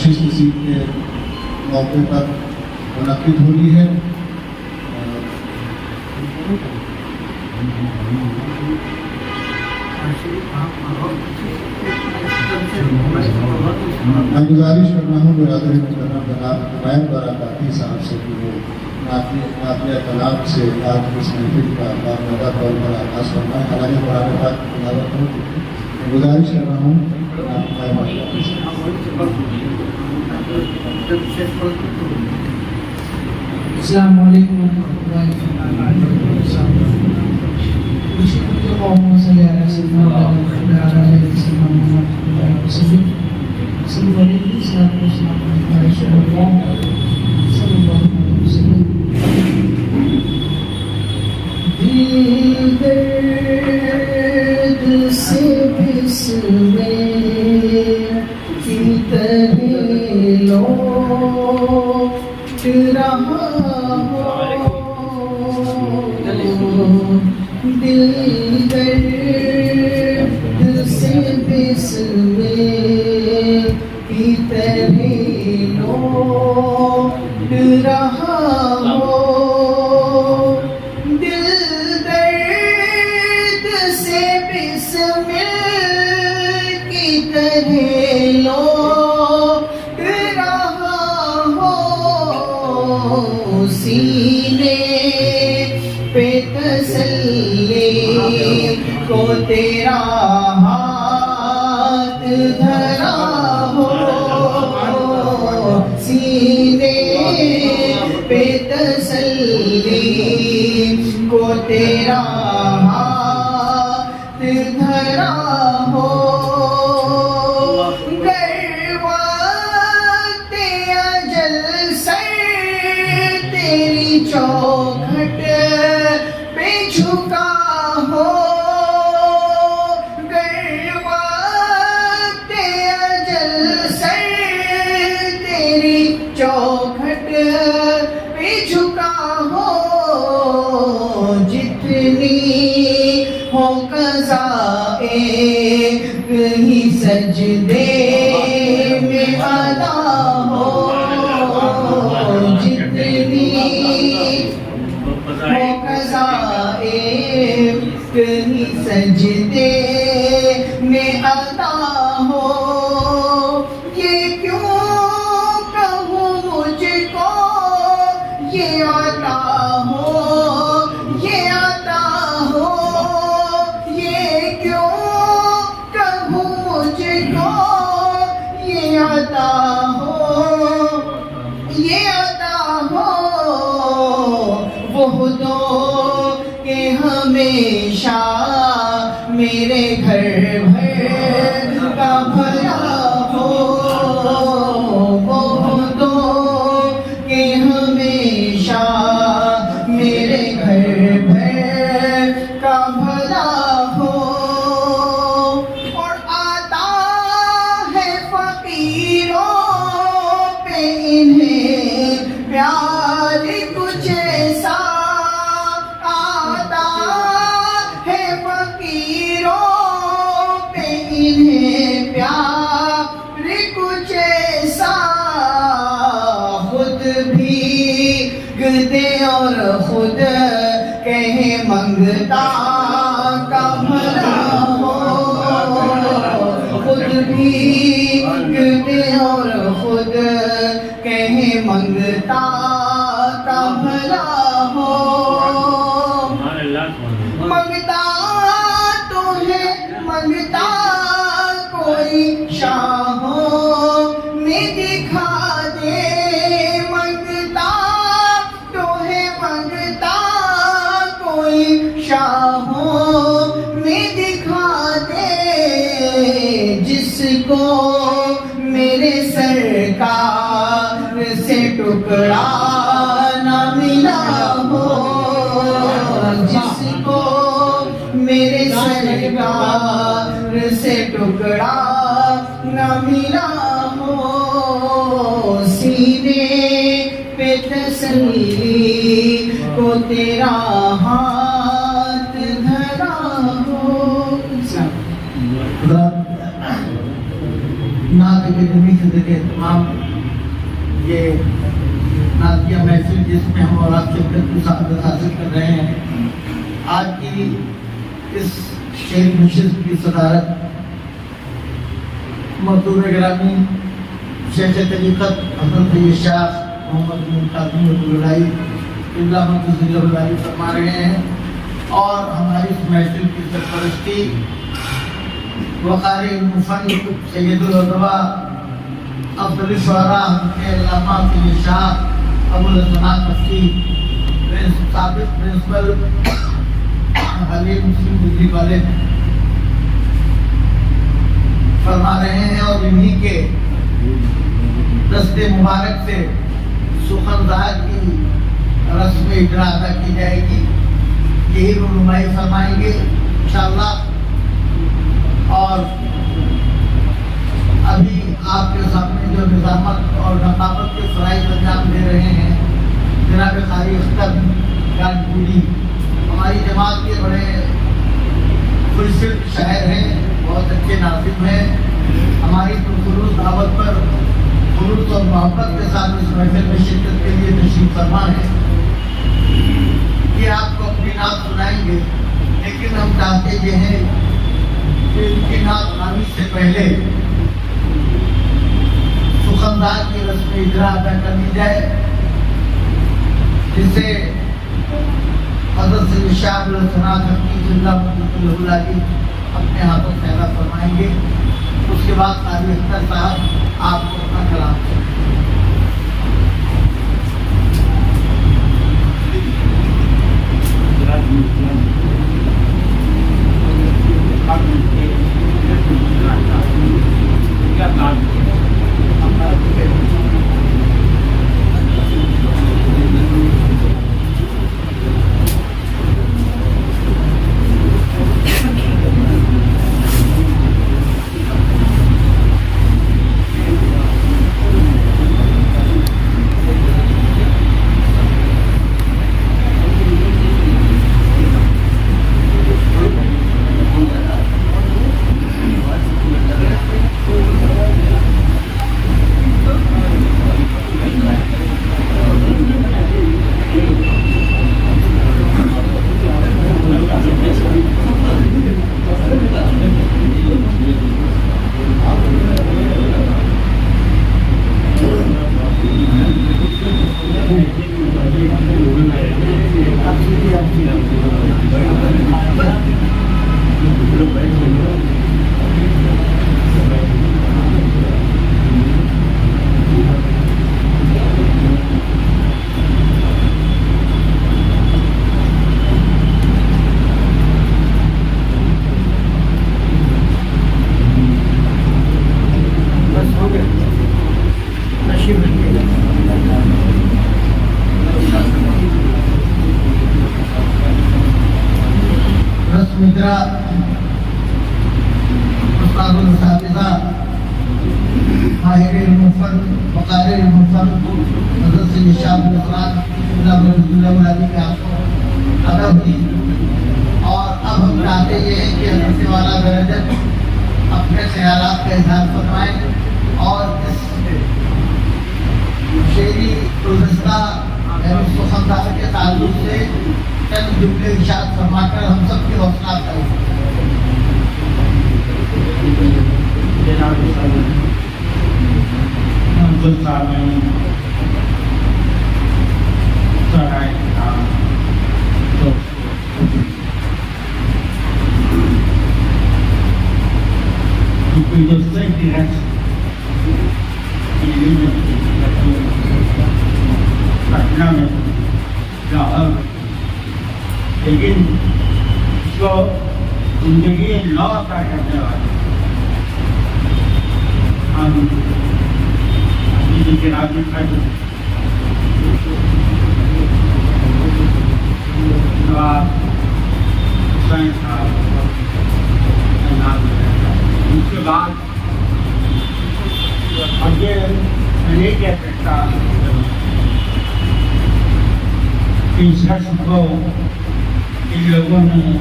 بخشش نصیب کے موقع پر منعقد ہوئی ہے. میں گزارش کرنا ہوں برادر محترم جناب نمائند برکاتی صاحب سے کہ وہ نافیہ کلام سے آج اس محفل کا باقاعدہ طور پر آغاز فرمائیں. حالانکہ قرآن پاک کی تلاوت ہو چکی ہے. گزارش کر رہا ہوں السلام علیکم ورحمۃ اللہ وبرکاتہ. اللهم صل على سيدنا محمد وعلى آل سيدنا محمد وسلم. صلى الله عليه وسلم على رسول الله صلى الله عليه وسلم. دل درد سے بسمے کی طرح لوٹ رہا ہو. دل درد سے بسمے کی طرح لوٹ رہا ہو. دل درد سے بسمے کی طرح لوٹ رہا ہو. سینے پہ تسلی کو تیرا ہاتھ دھرا ہو. سینے پہ تسلی کو تیرا ہاتھ دھرا ہو. گر وقت اجل سر تیری چوکھٹ پہ جھکا ہو. گر وقت اجل سر تیری چوکھٹ پہ جھکا ہو. جتنی ہو قضائے ہی سجدے میں ادا ہو. جتنی ہو قضائے ہی سجدے میں ادا ہو. یہ کیوں کہوں مجھ کو یہ عطا ہو، یہ عطا ہو. یہ کیوں کہوں مجھ کو یہ عطا ہو، یہ عطا ہو. وہ دو کہ ہمیشہ میرے گھر بھر کا بھلا ہو. وہ دو کہ ہمیشہ میرے گھر بھر کا بھلا ہو. اور آتا ہے فقیروں پہ انہیں پیار کچھ ایسا. آتا ہے فقیروں پہ انہیں پیار کچھ ایسا. خود بھیگتے اور خود کہے منگتا کا بھلا ہو. خود بھیگتے اور خود کہے منگتا کا بھلا ہو. منگتا تو ہے منگتا کوئی شاہوں میں دکھا دے. منگتا تو ہے منگتا کوئی شاہوں میں دکھا دے. جس کو میرے سرکار سے ٹکڑا نہ ملا ہو. جس کو میرے سرکار سے ٹکڑا نہ ملا ہو. سینے پہ تسلی کو تیرا ہاتھ دھرا ہو. نعت اکیڈمی کے ذریعے تمام یہ نازیہ محفل جس میں ہم اور آپ شرکت کی سعادت حاصل کر رہے ہیں، آج کی اس شعر نشست کی صدارت مخدوم گرامی شیخ طریقت حضرت شاہ محمد بن قاسم عبداللہی قبلہ مقدس اللہ فرما رہے ہیں، اور ہماری اس محفل کی سرپرستی وقار المفن سید العلماء افضل الشعراء حضرت علامہ سید شاہ ابو الحسنات مفتی سابق پرنسپل علی مسلم ڈگری کالج فرما رہے ہیں، اور انہی کے دست مبارک سے سخنزاد کی رسم اجرا ادا کی جائے گی، یہی رونمائی فرمائیں گے انشاءاللہ۔ اور ابھی آپ کے سامنے جو نظامت اور نقابت کے فرائض انجام دے رہے ہیں جناب قاری اختر گانپوری، ہماری جماعت کے بڑے خلوص شاعر ہیں، بہت اچھے ناظم ہیں، ہماری خلوص دعوت پر خلوص اور محبت کے ساتھ اس محفل میں شرکت کے لیے تشریف فرما ہے۔ یہ آپ کو اپنی نعت سنائیں گے، لیکن ہم چاہتے یہ ہیں کہ ان کی نعت خوانی سے پہلے سخنزاد کی رسم اجرا ادا کر لی جائے، جسے حضرت سید شاہ ابو الحسنات مفتی قبلہ مقدس اللہ اپنے ہاتھوں سے ادا فرمائیں گے۔ اس کے بعد قاری اختر صاحب آپ کو اپنا کلام استاد الاساتذہ ماہر المفن وقار المفن حضرت سید شاہ ابو الحسنات قبلہ مقدس اللہ کے ہاتھوں ادا ہوئی، اور اب ہم چاہتے یہ ہیں کہ حضرت والا درجت اپنے خیالات کا اظہار فرمائیں، اور اس شعری گلدستہ سخنزاد کے تعلق سے چند جملے ارشاد فرما کر ہم سب کی حوصلہ افزائی لیکن اس کو زندگی نو عطا کرنے والے ہم کے راجی حسین صاحب اس کے بعد آگے میں نہیں کہہ سکتا کہ اس رسم کو ان لوگوں نے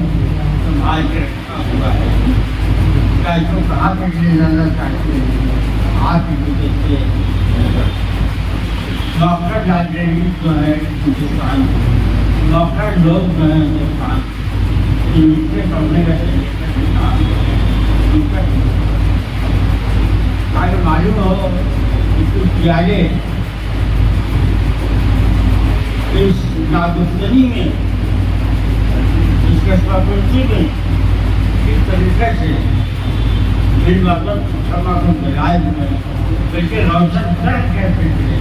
سنبھال کے رکھا ہوا ہے، جو کہاں تک لے جانا چاہتے ہیں آپ کی وجہ سے ڈاکٹر لائبریری جو ہے ہندوستان ڈاکٹر لوگ جو ہیں ہندوستان ان سے پڑھنے کا اگر معلوم ہو کہ اس ناگفتگی میں اس کے پرپرچی میں کس طریقے سے دل وقت سما کو بلائے میں بلکہ روشن کر کیسے ملے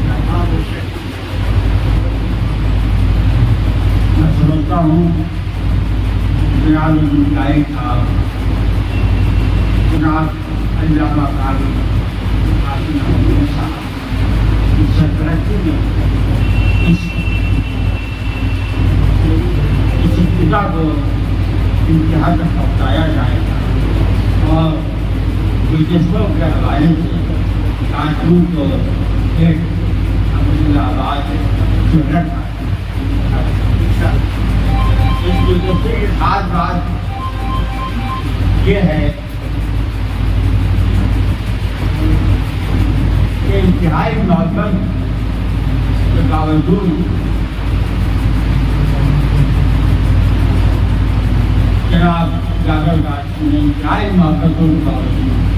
میں سمجھتا ہوں جناب مکائی صاحب جناب علامہ قاری صاحب اس سرپرستی میں اس ابتدا کو انتہا تک پہنچایا جائے گا اور دلچسپوں کے حوالے سے کانپور کو ایک احمد آباد شہرت اس دلچسپی کے ساتھ بات یہ ہے کہ انتہائی محبت کے باوجود جناب جاگر داس نے انتہائی محبتوں کے باوجود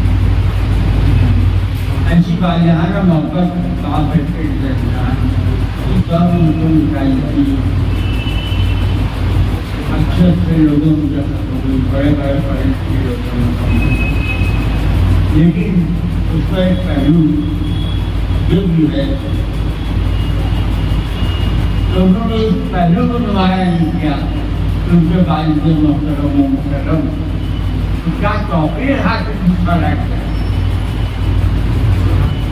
ایسی بالحانہ محبت کام کرتے درمیان اس دور ان کو مٹائی تھی اچھے اچھے لوگوں کو جب بڑے بڑے پڑھے لکھے لوگوں لیکن اس کا ایک پہلو جو بھی ہے لوگوں نے اس پہلو کو نمایاں نہیں کیا ان کے والد محترم و مکرم کیا توقیر حاصل حصہ رکھتے ہیں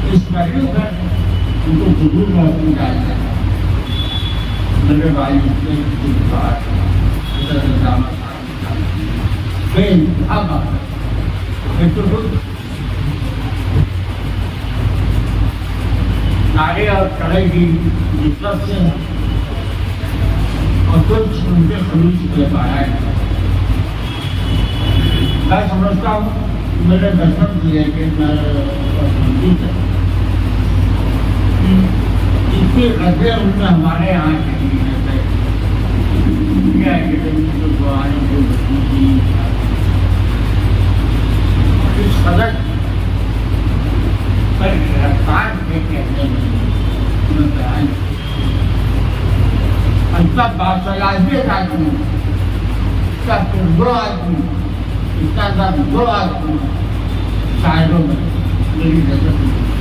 اس پہلو پر ان کو ضرور موقع ڈالتا ہے میرے والد سے کچھ بات بے انتہا نعرے اور کڑھائی کی نسبت سے اور کچھ ان کے خلوص دے پایا ہے میں سمجھتا ہوں میرے دشمن یہ ہے کہ میں اس کی غزیں ان میں ہمارے یہاں چلی ہے اس صدق پر گرفتار کے کہنے میں بیان اتنا باصلاحیت آدمی اتنا پرگو آدمی اتنا دمگو آدمی شاعروں میں میری نظر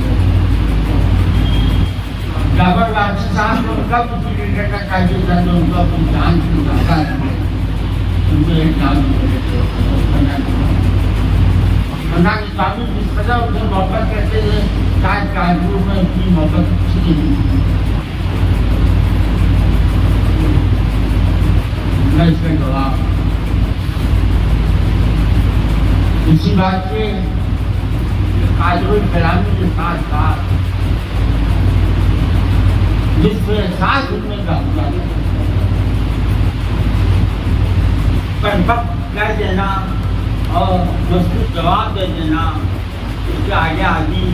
جابر بادشاہ صاحب کو کب اسی لیڈر کا قائدی تھا تو ان کو اپنی جان کی مداخلہ کی ان کو ایک نام ملے تھے خاندان اسلامی جس قدر اسے محبت کرتے تھے شاید کانپور میں اتنی محبت کسی نہیں تھی میں اس کا گواہ اسی بات سے قادر الکلامی کے ساتھ ساتھ جس سے ساتھ اٹھنے کا ہوتا ہے پر وقت کہہ دینا اور مضبوط جواب دے دینا اس کے آگے آدمی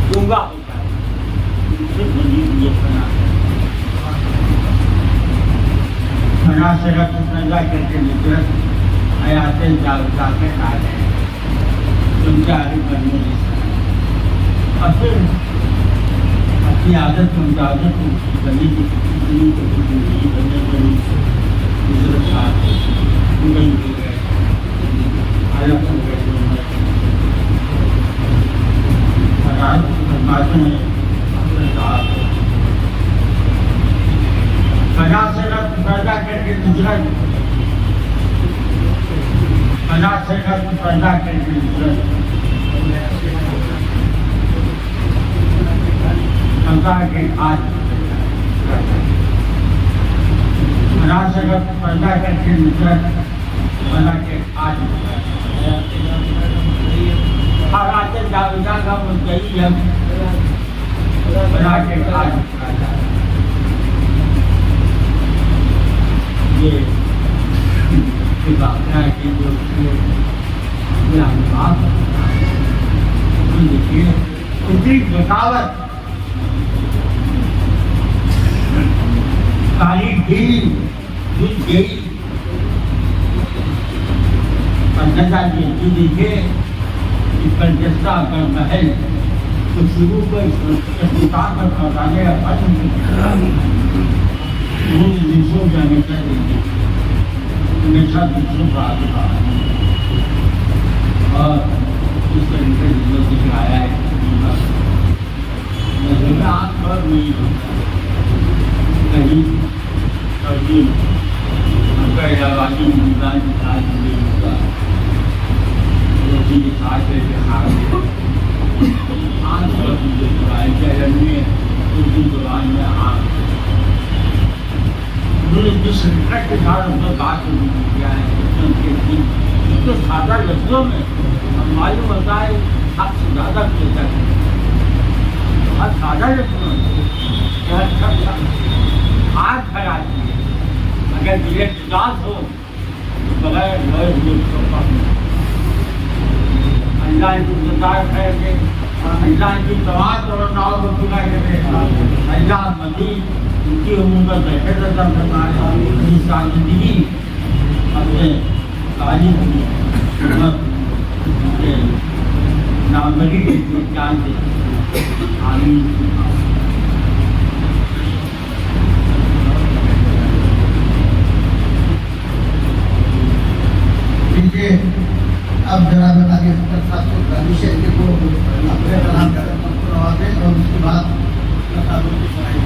گنگا ہوتا ہے یہ فنا سے رب پیدا کر کے نجرت حیات جاوتا کے کھا رہے ہیں تم کے آگے بننے جیسا اور پھر اپنی عادت کے مطابق بنی کی بننے بنی نجرت ساتھ گئی ہو گئے الگ ہو گئے اور آج فرماتے ہیں اپنے صاحب فنا سے رب پیدا کر کے نجرت فنا سے رب پیدا کر کے نجرت اللہ کے آج فنا سے رب پیدا کر کے نجرت بنا کے آج حالات جاویدہ کا مدعی ہے بنا کے آج یہ واقعہ ہے کہ جو دیکھیے اتنی بغاوت ساری ڈھیل دل گئی پنجا جی دیکھے کہ پنجستہ کا محل تو شروع کو اختتام پر پہنچانے کا دوسروں کے ہمیشہ دوسروں کا آتا اور اس طریقے سے دکھایا ہے آنکھ پر نہیں ہوتا کہیں کبھی آبادی میدان کی ساتھ نہیں ہوتا روٹی کے ساتھ لے کے کھا رہے آنکھ پر دکھائے چہرے میں اردو زبان میں آنکھ انہوں نے جس رکٹ کے ساتھ ان کا بات کیا ہے تو سادہ لفظوں میں معلوم ہوتا ہے حق سے زیادہ کہتا ہے اور سادہ لفظوں میں آنکھ کھڑاتی ہے اگر دل اقتداس ہو تو بغیر لوہے ہوئے اللہ انتظار کر کے اللہ کی تمام توڑناؤں کو پورا کرے اللہ مزید ان کی عمر کا بہتر رقم کرنا ہے زندگی اپنے تعلیم کی حکومت کے نامری کے جان دے آمین اب جناب آگے صاحب کو دانش کو اپنے کلام کا کروا دیں اور اس کے بعد تعلق کی پڑھائی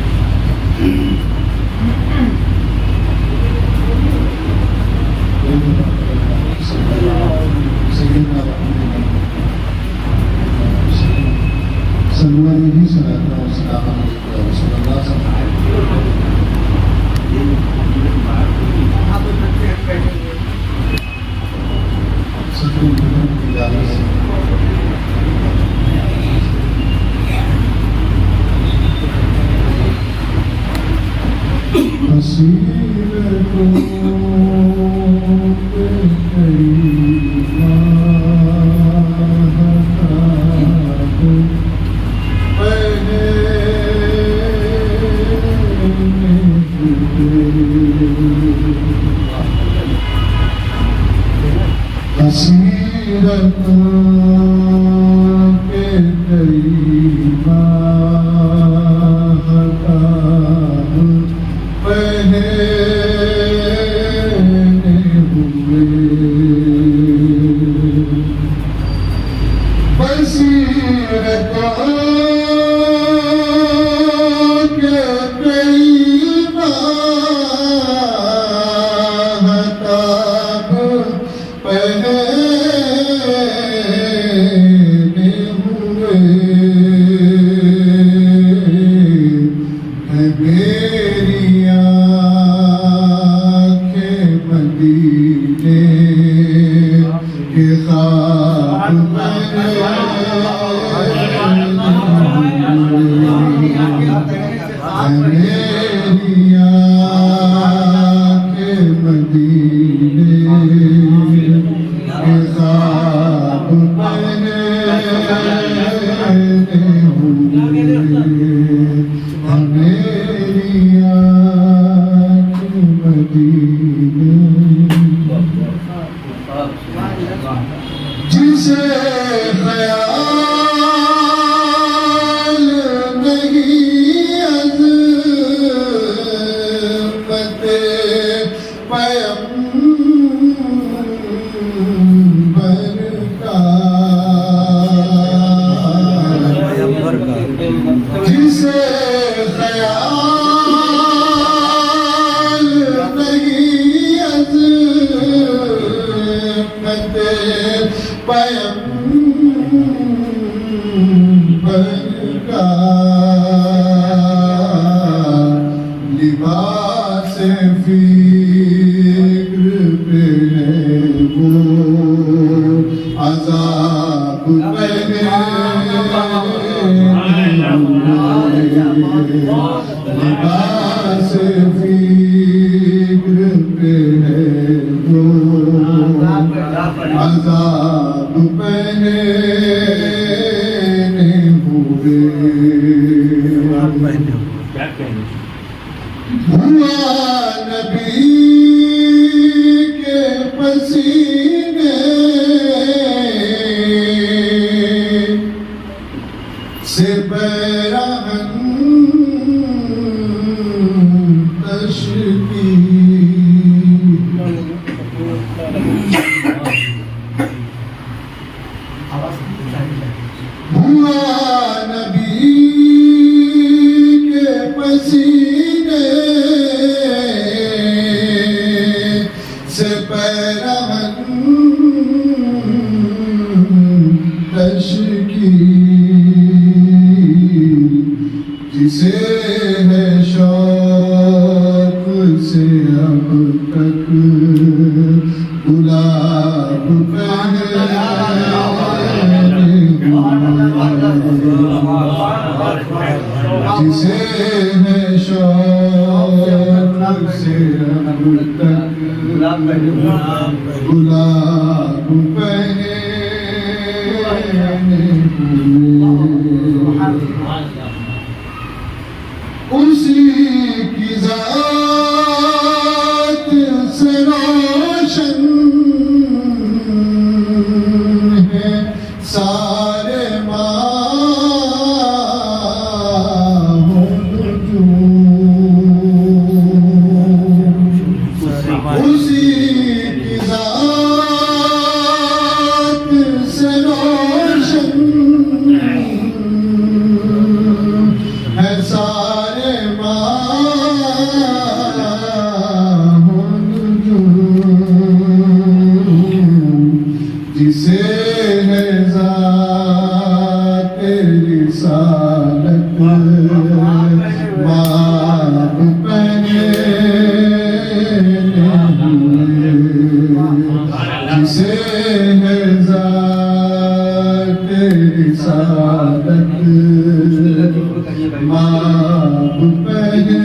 سلوانی صلاح والسلام علیہ رسول اللہ صلی اللہ کیا کہیں ہوا نبی کے پسینے سے پیراہن تشکی ہوا نبی کے پسینے سے پیراہن تشکی جسے ہے شوق سے اب تک گلاب جسے ہے شوق سے اب تک گلاب پہنے اسی کی ذات سے روشن ہے سارے اسی کی ذات سے روشن ہے سارے جسے ہے ذات رسالت باب پہنے جسے ہے ذات رسالت باب پہنے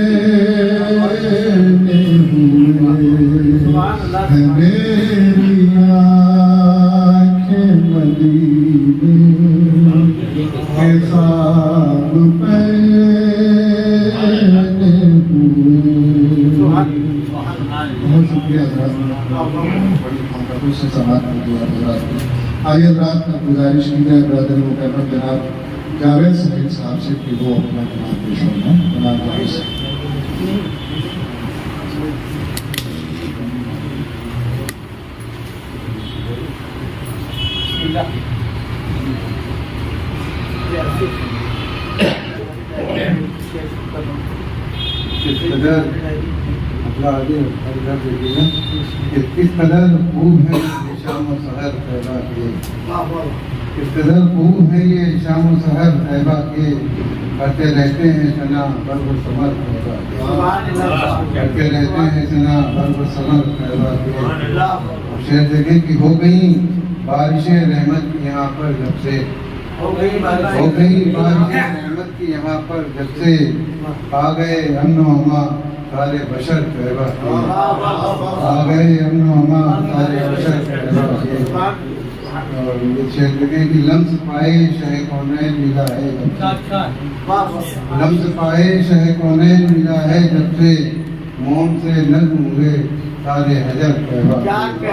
میری آنکھیں مدینے کے خواب پہنے بہت شکریہ حضرات بڑی محبتوں سے سماعت کر دیا حضرات نے. آئیے حضرات میں گزارش کی جائے برادر مکرم جناب جاوید سعید صاحب سے کہ وہ اپنا کلام پیش فرمائیں. جناب جاوید صاحب. کس قدر خوب ہے یہ شام و سحر طیبہ کے کس قدر خوب ہے یہ شام و سحر طیبہ کے کرتے رہتے ہیں ثنا برگ و ثمر طیبہ کے کرتے رہتے ہیں ثنا برگ و ثمر طیبہ کے. شعر دیکھیں کہ ہو گئی بارشیں رحمت کی یہاں پر جب سے ہو گئی بارشیں رحمت کی یہاں پر جب سے آ گئے امن و امان سارے بشر طیبہ کے آ گئے امن و امان سارے بشر طیبہ کے. اور یہ شعر دیکھیں کہ لمس پائے شہ کونین ملا ہے لمس پائے شہ کونین ملا ہے جب سے موم سے نظم ہوئے سارے حجر طیبہ کے.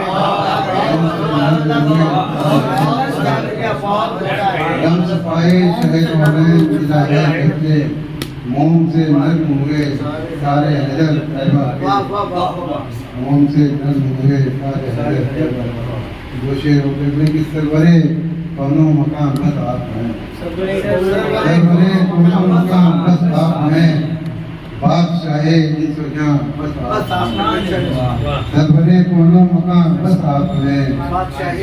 لمس پائے شہ کونین ملا ہے جب سے موم سے نرم ہوئے سارے حجر طیبہ کے. موم سے نرم ہوئے سارے حجر طیبہ کے. جو شعر ہوتے ہیں کہ سرورے کونوں مقام بس آپ ہیں سرورے کونوں مقام بس آپ ہیں بادشاہ انس و جاں بس آپ ہیں سرورے کونوں مقام بس آپ ہیں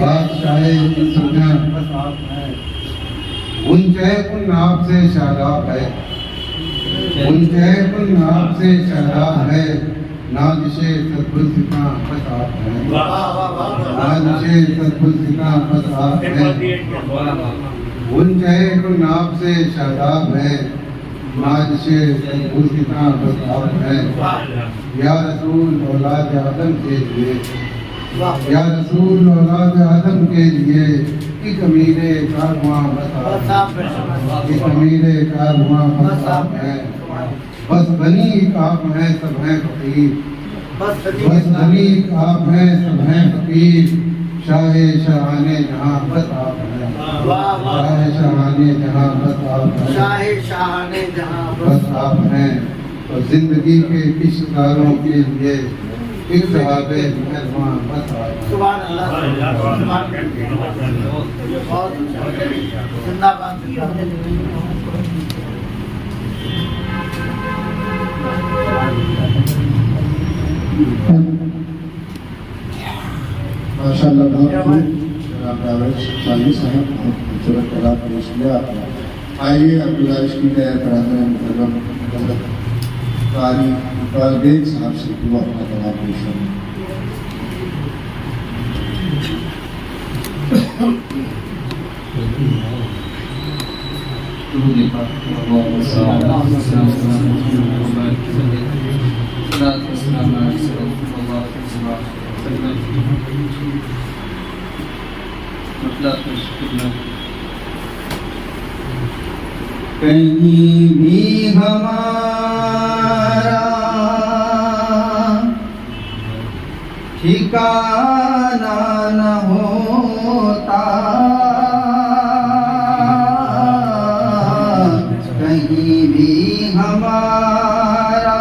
بادشاہ انس و جاں بس آپ ہیں. ان چہر کن آپ سے شاداب ہے ان چہر کن آپ سے شاداب ہے نازش سدبل سکھاں بس آپ ہیں نازش سدبل سکھاں بس آپ ہیں. ان چہر کن آپ سے شاداب ہے نازش سدبل سکھاں بس آپ ہیں. یا رسول اولاد آدم کے لیے یا رسول اولاد آدم کے لیے ایک امیر کارواں بس آپ ایک امیر کارواں بس آپ ہیں بس بنی ایک آپ ہیں سب ہیں فقیر بس بنی ایک آپ ہیں سب ہیں فقیر شاہ شاہانے جہاں بس آپ ہیں شاہ شاہانے جہاں بس آپ ہیں شاہانے جہاں بس آپ ہیں اور زندگی کے عشقداروں کے لیے ایک صحابہ مہربان بس آپ ہیں سبحان اللہ بہت زندہ باد ماشاء اللہ بہت خوب جناب ڈرائیور شاہی صاحب بہت خوبصورت کلام پیش کیا آپ نے. آئیے اب گزارش کی جائے برادر محترم حضرت قاری پرویز صاحب سے کہ وہ اپنا کلام پیش کریں. کہیں بھی ہمارا ٹھکانہ نہ ہوتا کہیں بھی ہمارا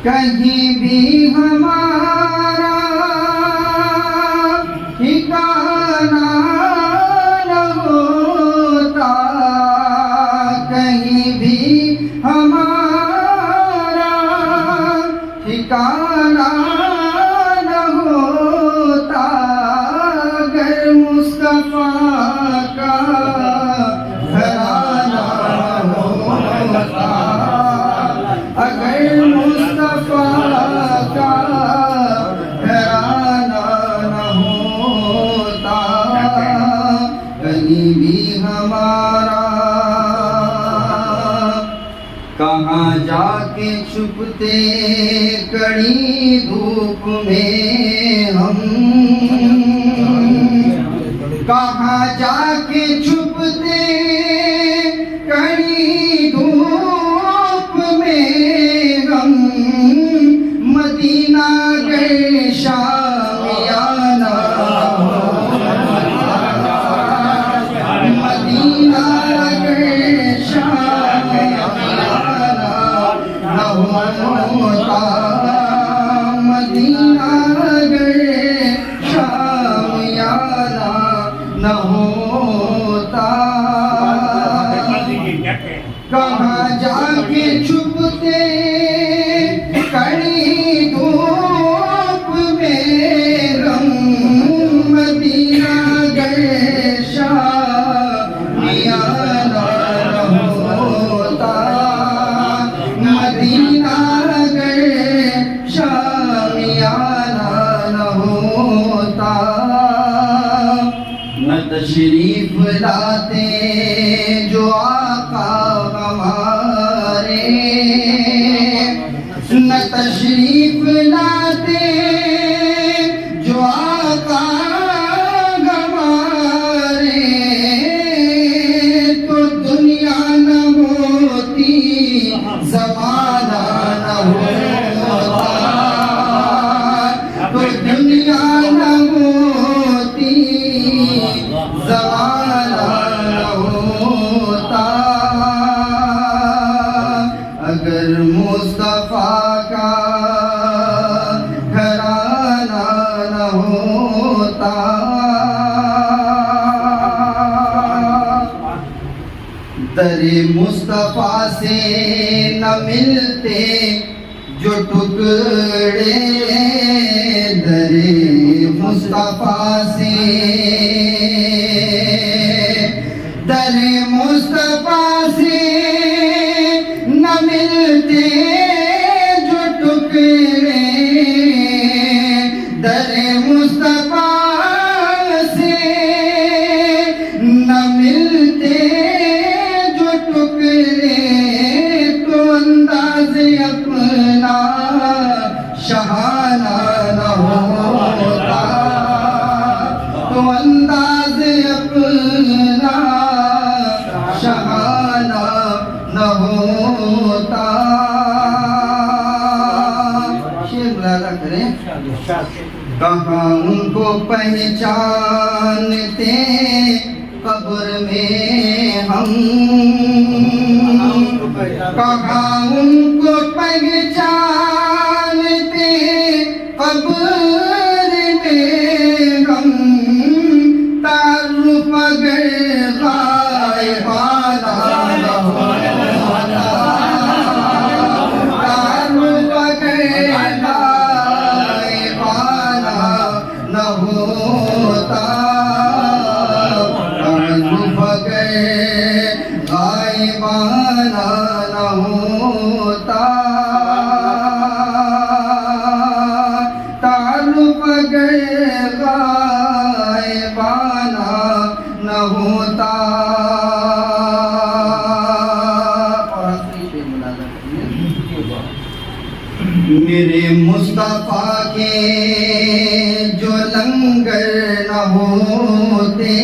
کہیں بھی ہمارا ٹھکانہ نہ ہوتا کہیں بھی ہمارا ٹھکانہ نہ ہوتا اگر مصطفیٰ کا گھرانہ ہوتا اگر مصطفیٰ کا گھرانہ نہ ہوتا کہیں بھی ہمارا کہاں جا کے چھپتے کڑی دھوپ میں ہم کہاں جا کے چھپتے کڑی دھوپ میں ہم مدینہ گئے شامیانہ مدینہ گئے شامیانہ نہ ہوتا مدینہ گئے شامیانہ نہ ہوتا کہاں جا کے چھپتے کڑی دھوپ میں ہم مدینہ گئے شامیانہ نہ ہوتا مدینہ گئے شامیانہ نہ ہوتا نہ تشریف لاتے جو آقا ہمارے نہ تشریف لاتے جو آقا ہمارے تو دنیا نہ ہوتی زمانہ نہ ہوتا تو دنیا نہ ہوتی زمانہ نہ ہوتا اگر مصطفیٰ کا گھرانہ نہ ہوتا در مصطفیٰ سے نہ ملتے جو ٹکڑے در مصطفیٰ سے در مصطفیٰ سے نہ ملتے جو ٹکڑے در مصطفیٰ سے نہ ملتے جو ٹکڑے تو انداز اپنا شہانہ نہ ہوتا کہاں ان کو پہچانتے قبر میں ہم، کہاں ان کو پہچانتے قبر میں ہم، تعارف اگر غائبانہ نہ ہوتا، تعارف اگر غائبانہ نہ ہوتا، تعارف اگر غائبانہ نہ ہوتا، تعارف اگر غائبانہ نہ ہوتا۔ میرے مصطفیٰ کے جو لنگر نہ ہوتے،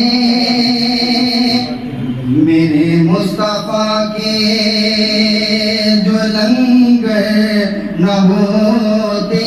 میرے مصطفیٰ کے جو لنگر نہ ہوتے،